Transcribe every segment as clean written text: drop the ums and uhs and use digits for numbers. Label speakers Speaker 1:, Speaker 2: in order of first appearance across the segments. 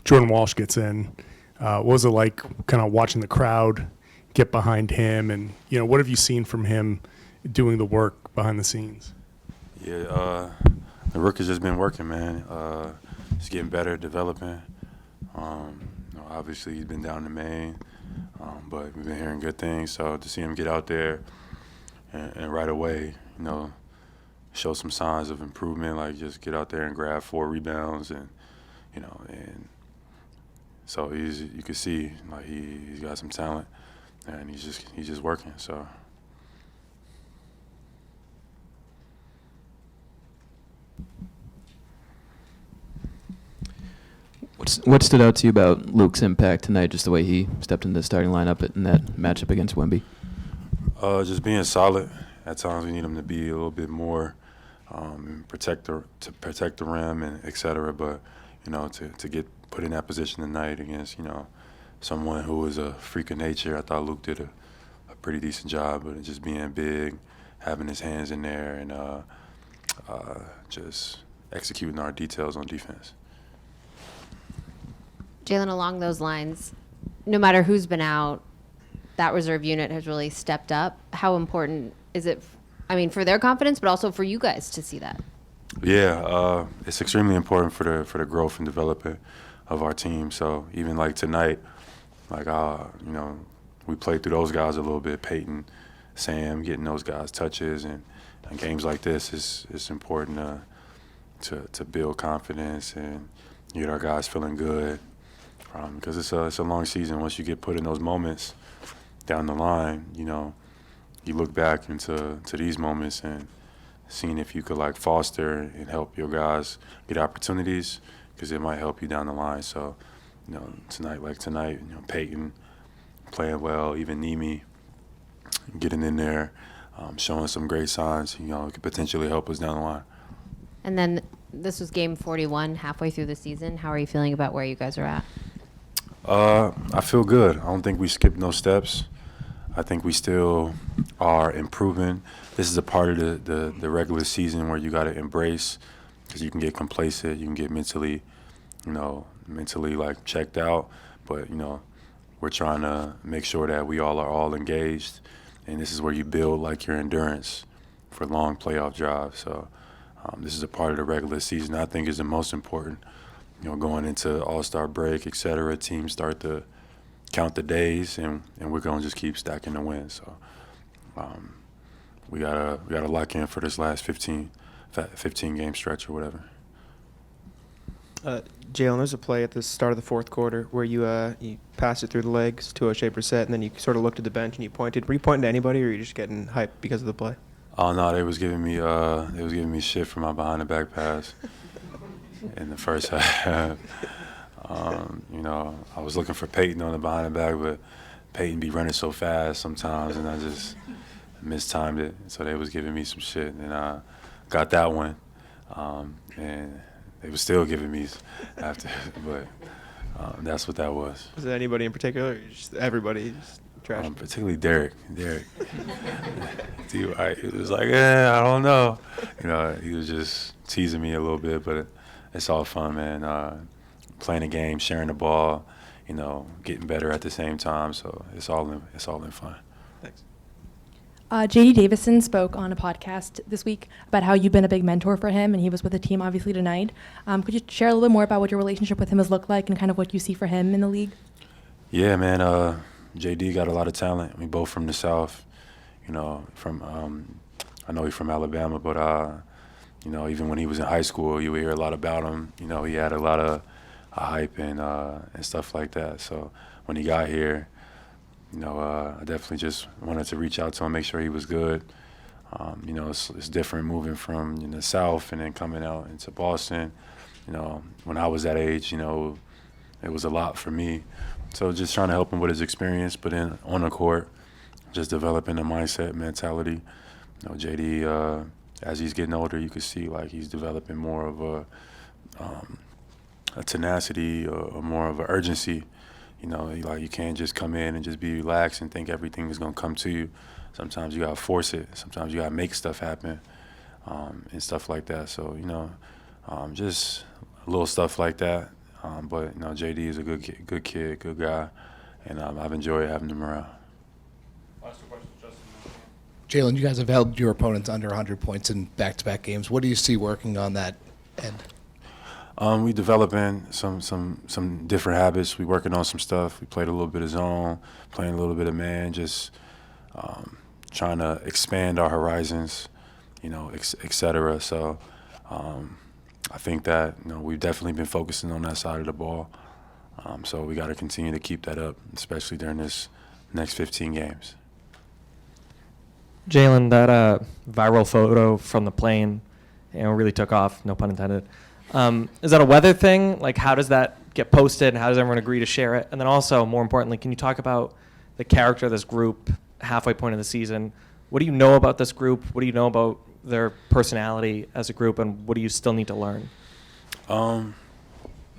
Speaker 1: Jordan Walsh gets in. What was it like kind of watching the crowd get behind him? And, what have you seen from him doing the work behind the scenes?
Speaker 2: Yeah, the work has just been working, man. He's getting better, developing. Obviously, he's been down in Maine, but we've been hearing good things. So to see him get out there and right away, show some signs of improvement, like just get out there and grab 4 rebounds, and so you can see like he's got some talent, and he's just working. So.
Speaker 3: What stood out to you about Luke's impact tonight, just the way he stepped into the starting lineup in that matchup against Wemby?
Speaker 2: Just being solid. At times we need him to be a little bit more protect the rim and et cetera. But to get put in that position tonight against someone who is a freak of nature, I thought Luke did a pretty decent job. But just being big, having his hands in there, and just executing our details on defense.
Speaker 4: Jaylen, along those lines, no matter who's been out, that reserve unit has really stepped up. How important is it, for their confidence, but also for you guys to see that?
Speaker 2: Yeah, it's extremely important for the growth and development of our team. So even like tonight, we played through those guys a little bit. Peyton, Sam, getting those guys touches, and games like this is important to build confidence and get our guys feeling good. Because it's a long season. Once you get put in those moments down the line, you look back into these moments and seeing if you could foster and help your guys get opportunities, because it might help you down the line. So, tonight, Peyton playing well, even Nimi getting in there, showing some great signs, could potentially help us down the line.
Speaker 4: And then this was game 41, halfway through the season. How are you feeling about where you guys are at?
Speaker 2: I feel good. I don't think we skipped no steps. I think we still are improving. This is a part of the regular season where you got to embrace, because you can get complacent, you can get mentally checked out. But we're trying to make sure that we all are all engaged, and this is where you build your endurance for long playoff drives. So this is a part of the regular season I think is the most important. Going into All-Star break, et cetera, teams start to count the days, and we're going to just keep stacking the wins. So we gotta lock in for this last 15 game stretch or whatever.
Speaker 5: Jaylen, there's a play at the start of the fourth quarter where you passed it through the legs to O'Shea Brissett, and then you sort of looked at the bench and you pointed. Were you pointing to anybody, or were you just getting hyped because of the play?
Speaker 2: Oh no, they was giving me shit for my behind the back pass. In the first half, I was looking for Peyton on the behind the back, but Peyton be running so fast sometimes, and I just mistimed it. So they was giving me some shit, and I got that one, and they was still giving me after, but that's what that was.
Speaker 5: Was it anybody in particular, or just everybody? Just trash?
Speaker 2: Particularly Derek. It was like, I don't know. He was just teasing me a little bit, but it's all fun, man. Playing a game, sharing the ball, getting better at the same time. So it's all in fun.
Speaker 5: Thanks.
Speaker 6: J.D. Davison spoke on a podcast this week about how you've been a big mentor for him, and he was with the team obviously tonight. Could you share a little bit more about what your relationship with him has looked like and kind of what you see for him in the league?
Speaker 2: Yeah, man. J.D. got a lot of talent. We both from the South. I know he's from Alabama, but even when he was in high school, you would hear a lot about him. He had a lot of hype and stuff like that. So when he got here, I definitely just wanted to reach out to him, make sure he was good. It's different moving from the South and then coming out into Boston. When I was that age, it was a lot for me. So just trying to help him with his experience, but then on the court, just developing a mindset, mentality. JD, as he's getting older, you can see he's developing more of a tenacity or more of an urgency. You can't just come in and just be relaxed and think everything is gonna come to you. Sometimes you gotta force it. Sometimes you gotta make stuff happen, and stuff like that. So just little stuff like that. But JD is a good kid, good guy, and I've enjoyed having him around.
Speaker 7: Jaylen, you guys have held your opponents under 100 points in back-to-back games. What do you see working on that end?
Speaker 2: We developing some different habits. We working on some stuff. We played a little bit of zone, playing a little bit of man, just trying to expand our horizons, et cetera. So I think that we've definitely been focusing on that side of the ball. So we got to continue to keep that up, especially during this next 15 games.
Speaker 8: Jaylen, that viral photo from the plane, really took off. No pun intended. Is that a weather thing? Like, how does that get posted, and how does everyone agree to share it? And then also, more importantly, can you talk about the character of this group halfway point of the season? What do you know about this group? What do you know about their personality as a group, and what do you still need to learn?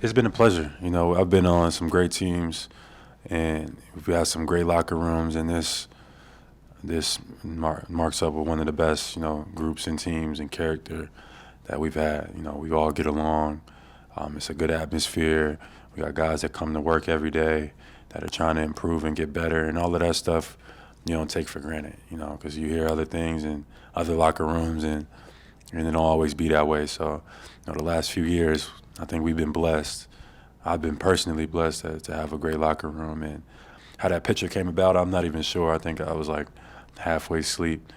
Speaker 2: It's been a pleasure. I've been on some great teams, and we've had some great locker rooms, and this marks up with one of the best, groups and teams and character that we've had. We all get along. It's a good atmosphere. We got guys that come to work every day that are trying to improve and get better, and all of that stuff you don't take for granted, because you hear other things in other locker rooms, and it don't always be that way. So, the last few years, I think we've been blessed. I've been personally blessed to have a great locker room, and how that picture came about, I'm not even sure. I think I was like halfway asleep,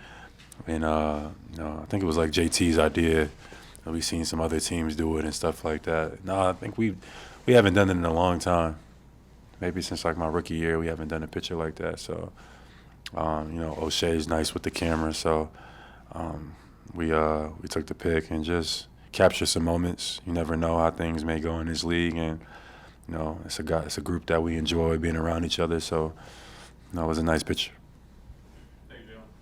Speaker 2: and I think it was like JT's idea. We've seen some other teams do it and stuff like that. No, I think we haven't done it in a long time. Maybe since like my rookie year, we haven't done a picture like that. So, O'Shea's nice with the camera, so we took the pic and just capture some moments. You never know how things may go in this league, and it's a group that we enjoy being around each other. So, it was a nice picture.